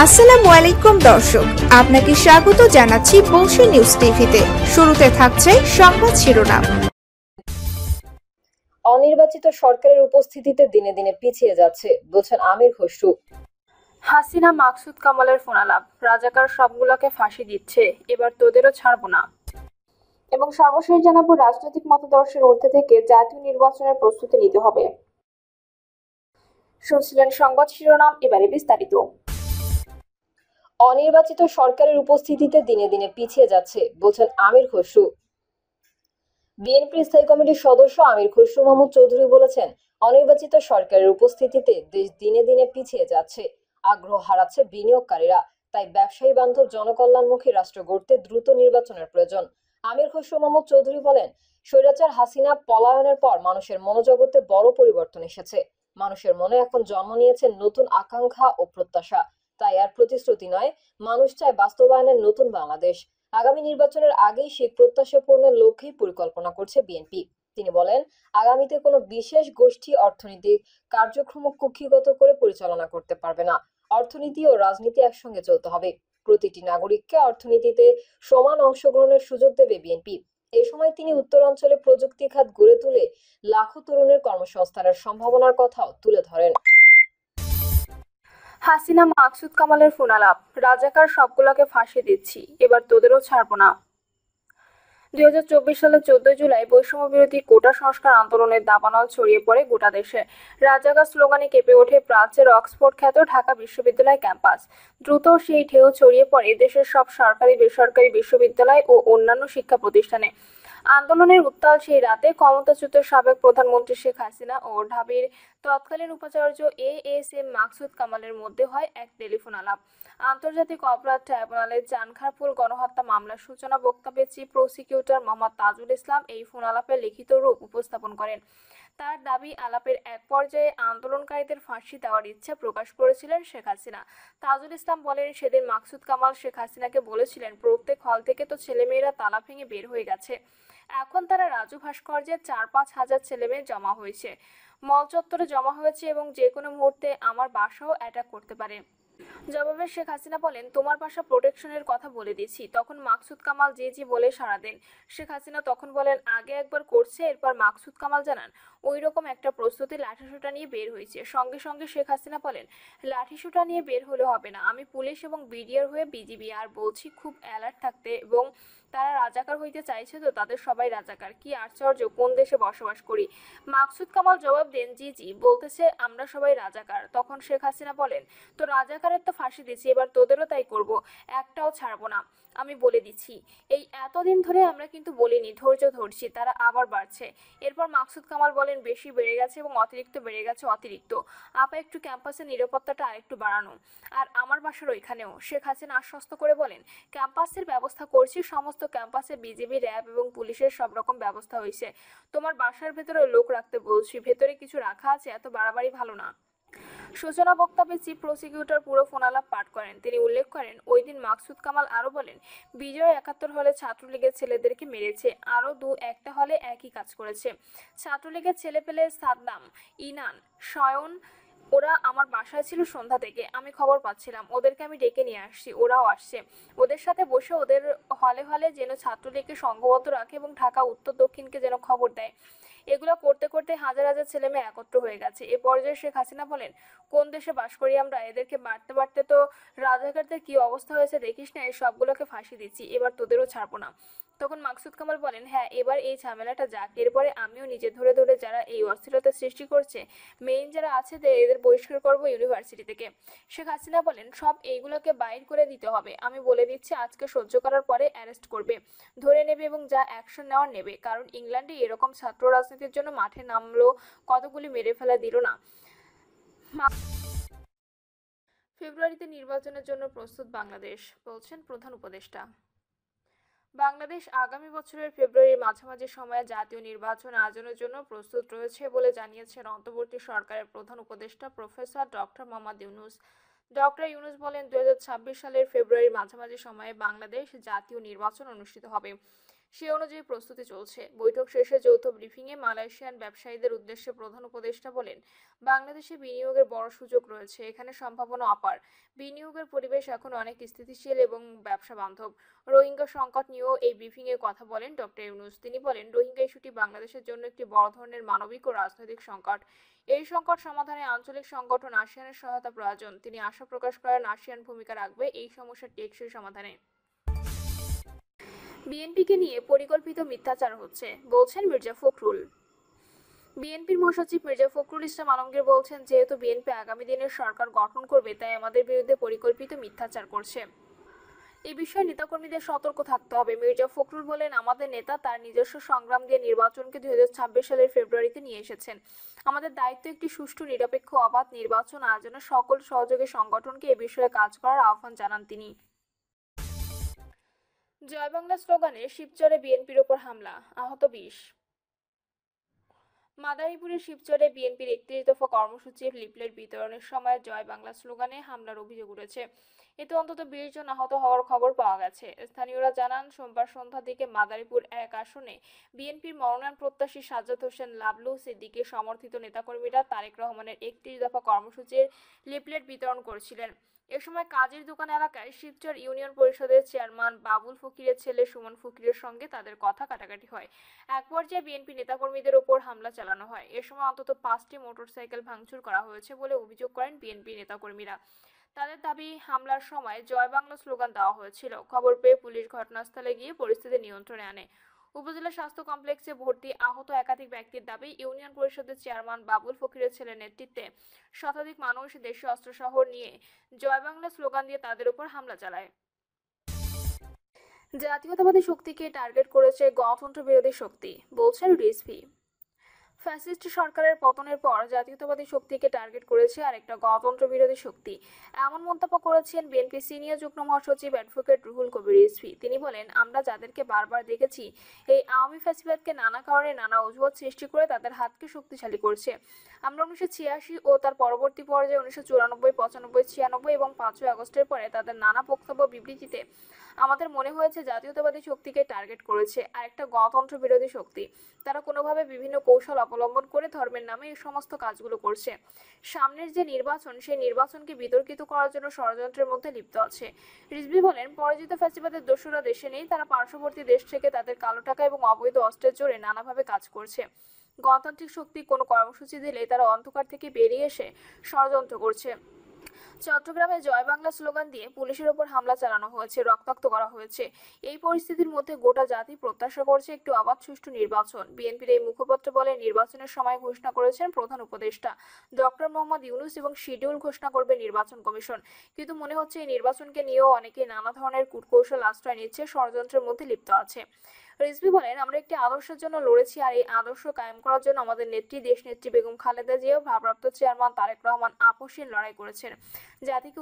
আসসালামু আলাইকুম দর্শক, আপনাকে স্বাগত জানাচ্ছি বংশী নিউজ টিভিতে। শুরুতে থাকছে সংবাদ শিরোনাম। অনির্বাচিত সরকারের উপস্থিতিতে দিনে দিনে পিছিয়ে যাচ্ছে বলছেন আমির খসরু। হাসিনা মাকসুদ কামালের ফোনালাপ, রাজাকার সবগুলোকে ফাঁসি দিচ্ছে, এবার তোদেরও ছাড়বো না। এবং সর্বশেষ জানাবো, রাজনৈতিক মতাদর্শের ঊর্ধ্বে থেকে জাতীয় নির্বাচনের প্রস্তুতি নিতে হবে। শুনছিলেন সংবাদ শিরোনাম, এবারে বিস্তারিত। অনির্বাচিত সরকারের উপস্থিতিতে দিনে দিনে পিছিয়ে যাচ্ছে বলছেন আমির খসরু। বিএনপি স্থায়ী কমিটির সদস্য আমির খসরু মাহমুদ চৌধুরী বলেছেন, অনির্বাচিত সরকারের উপস্থিতিতে দেশ দিনে দিনে পিছিয়ে যাচ্ছে, আগ্রহ হারাচ্ছে বিনিয়োগকারীরা। তাই ব্যবসায়ী বান্ধব জনকল্যাণমুখী রাষ্ট্র গড়তে দ্রুত নির্বাচনের প্রয়োজন। আমির খসরু মাহমুদ চৌধুরী বলেন, স্বৈরাচার হাসিনা পলায়নের পর মানুষের মনোজগতে বড় পরিবর্তন এসেছে। মানুষের মনে এখন জন্ম নিয়েছে নতুন আকাঙ্ক্ষা ও প্রত্যাশা। তাই আর প্রতিশ্রুতি নয়, মানুষ চায় বাস্তবায়নের নতুন বাংলাদেশ। আগামী নির্বাচনের আগেই সেই প্রত্যাশা পূরণের লক্ষ্যেই পরিকল্পনা করছে বিএনপি। তিনি বলেন, আগামীতে কোনো বিশেষ গোষ্ঠী অর্থনৈতিক কার্যক্রম কক্ষিগত করে পরিচালনা করতে পারবে না। অর্থনীতি ও রাজনীতি একসঙ্গে চলতে হবে। প্রতিটি নাগরিককে অর্থনীতিতে সমান অংশগ্রহণের সুযোগ দেবে বিএনপি। এ সময় তিনি উত্তরাঞ্চলে প্রযুক্তি খাত গড়ে তুলে লাখো তরুণের কর্মসংস্থানের সম্ভাবনার কথাও তুলে ধরেন। হাসিনা মাকসুদ কামালের ফোনালাপ, রাজাকার সবগুলোকে ফাঁসি দিচ্ছি, এবার তোদেরও ছাড়বো না। 2024 সালের 14 জুলাই বৈষম্য বিরোধী কোটা সংস্কার আন্দোলনের দাবানল ছড়িয়ে পড়ে গোটা দেশে। রাজাকার স্লোগানে কেঁপে ওঠে প্রাচ্যের অক্সফোর্ড খ্যাত ঢাকা বিশ্ববিদ্যালয় ক্যাম্পাস। দ্রুত সেই ঢেউ ছড়িয়ে পড়ে দেশের সব সরকারি বেসরকারি বিশ্ববিদ্যালয় ও অন্যান্য শিক্ষা প্রতিষ্ঠানে। আন্দোলনের উত্তাল সেই রাতে ক্ষমতাচ্যুত সাবেক প্রধানমন্ত্রী শেখ হাসিনা ও ঢাবির তৎকালীন উপাচার্য এএসএম মাকসুদ কামালের মধ্যে হয় এক টেলিফোন আলাপ। আন্তর্জাতিক অপরাধ ট্রাইব্যুনালের চানখারপুল গণহত্যা মামলার সূচনা বক্তব্যে চিফ প্রসিকিউটর মোহাম্মদ তাজুল ইসলাম এই ফোন আলাপের লিখিত রূপ উপস্থাপন করেন। তার দাবি, আলাপের এক পর্যায়ে আন্দোলনকারীদের ফাঁসি দেওয়ার ইচ্ছা প্রকাশ করেছিলেন শেখ হাসিনা। তাজুল ইসলাম বলেন, সেদিন মাকসুদ কামাল শেখ হাসিনাকে বলেছিলেন, প্রত্যেক হল থেকে তো ছেলেমেয়েরা তালা ভেঙে বের হয়ে গেছে, এখন তারা রাজু ভাস্কর্যের 4-5 হাজার ছেলেমেয়ে জমা হয়েছে, মল চত্বরে জমা হয়েছে এবং যে কোনো মুহূর্তে আমার বাসাও অ্যাটাক করতে পারে। জবাবে শেখ হাসিনা বলেন, তোমার বাসা প্রোটেকশনের কথা বলে দিয়েছি। তখন মাকসুদ কামাল জি জি বলে সাড়া দেন। শেখ হাসিনা তখন বলেন, আগে একবার করছে। এরপর মাকসুদ কামাল জানান, ওই রকম একটা প্রস্তুতি লাঠিসোঁটা নিয়ে বের হয়েছে। সঙ্গে সঙ্গে শেখ হাসিনা বলেন, লাঠিসোঁটা নিয়ে বের হলে হবে না, আমি পুলিশ এবং বিডিআর হয়ে বিজিবি, আর বলছি খুব অ্যালার্ট থাকতে, এবং তারা রাজাকার হইতে চাইছে তো তাদের সবাই রাজাকার। কি আশ্চর্য, কোন দেশে বসবাস করি। মাকসুদ কামাল জবাব দেন, জি জি বলতেছে আমরা সবাই রাজাকার। তখন শেখ হাসিনা বলেন, তো রাজাকারের তো ফাঁসি দিচ্ছি, এবার তোদেরও তাই করব, একটাও ছাড়বো না। আমি বলে দিচ্ছি, এই এতদিন ধরে আমরা কিন্তু বলিনি, ধৈর্য ধরছি, তারা আবার বাড়ছে। এরপর মাকসুদ কামাল বলেন, বেশি বেড়ে গেছে এবং অতিরিক্ত বেড়ে গেছে, অতিরিক্ত। আপা একটু ক্যাম্পাসের নিরাপত্তাটা আরেকটু বাড়ানো, আর আমার বাসার ওইখানেও। শেখ হাসিনা আশ্বস্ত করে বলেন, ক্যাম্পাসের ব্যবস্থা করছি, সমস্ত ক্যাম্পাসে বিজিবি, র্যাব এবং পুলিশের সব রকম ব্যবস্থা হয়েছে। তোমার বাসার ভেতরে লোক রাখতে বলছি, ভেতরে কিছু রাখা আছে, এত বাড়াবাড়ি ভালো না। সূচনা বক্তব্যে চিফ প্রসিকিউটর পুরো ফোনালাপ পাঠ করেন। তিনি উল্লেখ করেন, ওই দিন মাকসুদ কামাল আরও বলেন, বিজয় 71 হলে ছাত্রলীগের ছেলেদেরকে মেরেছে, আরও 2-1টা হলে একই কাজ করেছে। ছাত্রলীগের ছেলেপেলে সাদ্দাম, ইনান, শয়ন, ওরা আমার বাসায় ছিল সন্ধ্যা থেকে। আমি খবর পাচ্ছিলাম, ওদেরকে আমি ডেকে নিয়ে আসছি, ওরাও আসছে। ওদের সাথে বসে ওদের হলে হলে যেন ছাত্রলীগকে সংঘবদ্ধ রাখে এবং ঢাকা উত্তর দক্ষিণকে যেন খবর দেয়। এগুলো করতে করতে হাজার হাজার ছেলে মেয়ে একত্র হয়ে গেছে। এ পর্যায়ে শেখ হাসিনা বলেন, কোন দেশে বাস করি আমরা, এদেরকে মারতে মারতে তো রাজাকারদের কি অবস্থা হয়েছে দেখিস না, এই সবগুলোকে ফাঁসি দিচ্ছি, এবার তোদেরও ছাড়বো না। তখন মাকসুদ কামাল বলেন, হ্যাঁ এবার এই ঝামেলাটা যাক, এরপরে আমিও নিজে ধরে ধরে যারা এই অস্থিরতা সৃষ্টি করছে, মেইন যারা আছে এদের বহিষ্কার করবো ইউনিভার্সিটি থেকে। শেখ হাসিনা বলেন, সব এইগুলোকে বাইর করে দিতে হবে। আমি বলে দিচ্ছি, আজকে সহ্য করার পরে অ্যারেস্ট করবে, ধরে নেবে এবং যা অ্যাকশন নেওয়ার নেবে। কারণ ইংল্যান্ডে এরকম ছাত্র রাজনীতির জন্য মাঠে নামলো, কতগুলি মেরে ফেলা দিল না। ফেব্রুয়ারিতে নির্বাচনের জন্য প্রস্তুত বাংলাদেশ, বলছেন প্রধান উপদেষ্টা। বাংলাদেশ আগামী বছরের ফেব্রুয়ারির মাঝামাঝি সময়ে জাতীয় নির্বাচন আয়োজনের জন্য প্রস্তুত রয়েছে বলে জানিয়েছেন অন্তর্বর্তী সরকারের প্রধান উপদেষ্টা professor doctor Mohammad Yunus. Doctor Yunus বলেন, 2026 সালের ফেব্রুয়ারির মাঝামাঝি সময়ে বাংলাদেশ জাতীয় নির্বাচন অনুষ্ঠিত হবে। সে অনুযায়ী প্রস্তুতি চলছে। বৈঠক শেষে যৌথ ব্রিফিংয়ে মালয়েশিয়ান ব্যবসায়ীদের উদ্দেশ্যে প্রধান উপদেষ্টা বলেন, বাংলাদেশে বিনিয়োগের বড় সুযোগ রয়েছে, এখানে সম্ভাবনা অপার। বিনিয়োগের পরিবেশ এখন অনেক স্থিতিশীল এবং ব্যবসা বান্ধব। রোহিঙ্গা সংকট নিয়েও এই ব্রিফিংয়ে কথা বলেন ডক্টর ইউনূস। তিনি বলেন, রোহিঙ্গা ইস্যুটি বাংলাদেশের জন্য একটি বড় ধরনের মানবিক ও রাজনৈতিক সংকট। এই সংকট সমাধানে আঞ্চলিক সংগঠন আসিয়ানের সহায়তা প্রয়োজন। তিনি আশা প্রকাশ করেন, আসিয়ান ভূমিকা রাখবে এই সমস্যার টেকসই সমাধানে। বিএনপিকে নিয়ে পরিকল্পিত মিথ্যাচার হচ্ছে, বলছেন মির্জা ফখরুল। বিএনপির মহাসচিব মির্জা ফখরুল ইসলাম আলমগীর বলছেন, যেহেতু বিএনপি আগামী দিনের সরকার গঠন করবে, তাই আমাদের বিরুদ্ধে পরিকল্পিত মিথ্যাচার করছে। এই বিষয়ে নেতাকর্মীদের সতর্ক থাকতে হবে। মির্জা ফখরুল বলেন, আমাদের নেতা তার নিজস্ব সংগ্রাম দিয়ে নির্বাচনকে 2026 সালের ফেব্রুয়ারিতে নিয়ে এসেছেন। আমাদের দায়িত্ব একটি সুষ্ঠু, নিরপেক্ষ, অবাধ নির্বাচন আয়োজনে সকল সহযোগী সংগঠনকে এ বিষয়ে কাজ করার আহ্বান জানান তিনি। জয় বাংলা স্লোগানে শিবচরে বিএনপির ওপর হামলা, আহত 20। মাদারীপুরের শিবচরে বিএনপির 31 দফা কর্মসূচির লিফলেট বিতরণের সময় জয় বাংলা স্লোগানে হামলার অভিযোগ উঠেছে। এতে অন্তত 20 জন আহত হওয়ার খবর পাওয়া গেছে। স্থানীয়রা জানান, সোমবার সন্ধ্যার দিকে মাদারীপুর 1 আসনে বিএনপির মনোনয়ন প্রত্যাশী সাজ্জাদ হোসেন লাবলু সিদ্দিকীর সমর্থিত নেতাকর্মীরা তারেক রহমানের 31 দফা কর্মসূচির লিফলেট বিতরণ করছিলেন। এ সময় কাজের দোকান এলাকায় শিবচর ইউনিয়ন পরিষদের চেয়ারম্যান বাবুল ফকিরের ছেলে সুমন ফকিরের সঙ্গে তাদের কথা কাটাকাটি হয়। এক পর্যায়ে বিএনপি নেতাকর্মীদের ওপর হামলা চালানো হয়। এ সময় অন্তত 5টি মোটরসাইকেল ভাঙচুর করা হয়েছে বলে অভিযোগ করেন বিএনপি নেতাকর্মীরা। তাদের দাবি, হামলার সময় জয় বাংলা স্লোগান দেওয়া হয়েছিল। খবর পেয়ে পুলিশ ঘটনাস্থলে গিয়ে পরিস্থিতি নিয়ন্ত্রণে আনে। উপজেলা স্বাস্থ্য কমপ্লেক্সে ভর্তি আহত একাধিক ব্যক্তির দাবি, ইউনিয়ন পরিষদের চেয়ারম্যান বাবুল ফকিরের ছেলের নেতৃত্বে শতাধিক মানুষ দেশীয় অস্ত্রসহ নিয়ে জয় বাংলা স্লোগান দিয়ে তাদের উপর হামলা চালায়। জাতীয়তাবাদী শক্তিকে টার্গেট করেছে গণতন্ত্র বিরোধী শক্তি, বলছেন রিজভী। ফ্যাসিস্ট সরকারের পতনের পর জাতীয়তাবাদী শক্তিকে টার্গেট করেছে আরেকটা গণতন্ত্র বিরোধী শক্তি, এমন মন্তব্য করেছেন বিএনপি সিনিয়র যুগ্ম মহাসচিব অ্যাডভোকেট রুহুল কবির রিজভী। তিনি বলেন, আমরা যাদেরকে বারবার দেখেছি এই আওয়ামী ফ্যাসিবাদকে নানা কারণে নানা অজুহাত সৃষ্টি করে তাদের হাতকে শক্তিশালী করছে। আমরা 1986 ও তার পরবর্তী পর্যায়ে 1994, 95, 96 এবং 5ই আগস্টের পরে তাদের নানা বক্তব্য বিবৃতিতে আমাদের মনে হয়েছে জাতীয়তাবাদী শক্তিকে টার্গেট করেছে আরেকটা গণতন্ত্র বিরোধী শক্তি। তারা কোনোভাবে বিভিন্ন কৌশল অবলম্বন করে ধর্মের নামে এই সমস্ত কাজগুলো করছে। সামনের যে নির্বাচন, সেই নির্বাচনকে বিতর্কিত করার জন্য ষড়যন্ত্রের মধ্যে লিপ্ত আছে। রিজভী বলেন, পরাজিত ফ্যাসিবাদের দোসররা দেশে নেই, তারা পার্শ্ববর্তী দেশ থেকে তাদের কালো টাকা এবং অবৈধ অস্ত্রের জোরে নানাভাবে কাজ করছে। গণতান্ত্রিক শক্তি কোনো কর্মসূচি দিলে তারা অন্ধকার থেকে বেরিয়ে এসে ষড়যন্ত্র করছে। চট্টগ্রামে জয় বাংলা স্লোগান দিয়ে পুলিশের ওপর হামলা চালানো হয়েছে, রক্তাক্ত করা হয়েছে। এই পরিস্থিতির মধ্যে গোটা জাতি প্রত্যাশা করছে একটু অবাধ সুষ্ঠু নির্বাচন। বিএনপির এই মুখপাত্র বলে, নির্বাচনের সময় ঘোষণা করেছেন প্রধান উপদেষ্টা ডক্টর মোহাম্মদ ইউনূস এবং শিডিউল ঘোষণা করবে নির্বাচন কমিশন। কিন্তু মনে হচ্ছে এই নির্বাচনকে নিয়েও অনেকে নানা ধরনের কূটকৌশল আশ্রয় নিচ্ছে, ষড়যন্ত্রের মধ্যে লিপ্ত আছে। রিজভী বলেন, আমরা একটি আদর্শের জন্য লড়েছি, আর এই আদর্শ কায়েম করার জন্য আমাদের নেত্রী দেশনেত্রী বেগম খালেদা জিয়া, ভারপ্রাপ্ত চেয়ারম্যান তারেক রহমান আপসহীন লড়াই করেছেন। জাতিকে